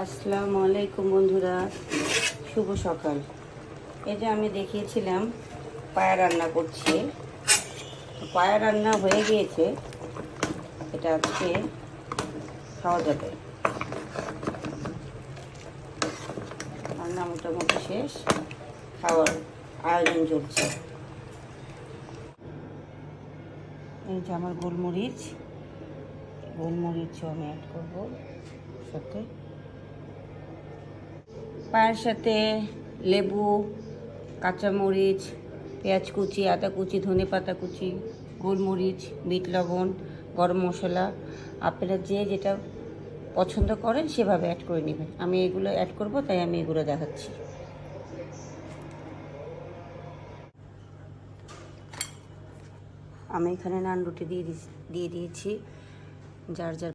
আসসালামু আলাইকুম বন্ধুরা, শুভ সকাল। এই যে আমি দেখিয়েছিলাম পায়া রান্না করছি, তো পায়া রান্না হয়ে গিয়েছে। এটা আজকে খাওয়া যাবে। রান্না মোটামুটি শেষ, খাওয়ার আয়োজন চলছে। এই যে আমার গোলমরিচও আমি অ্যাড করবো সাথে। পায়ের সাথে লেবু, কাঁচামরিচ, পেঁয়াজ কুচি, আদা কুচি, ধনে পাতা কুচি, গোলমরিচ, বিট লবণ, গরম মশলা, আপনারা যে যেটা পছন্দ করেন সেভাবে অ্যাড করে নেবেন। আমি এগুলো অ্যাড করব, তাই আমি এগুলো দেখাচ্ছি। আমি এখানে নান রুটি দিয়ে দিয়েছি, যার যার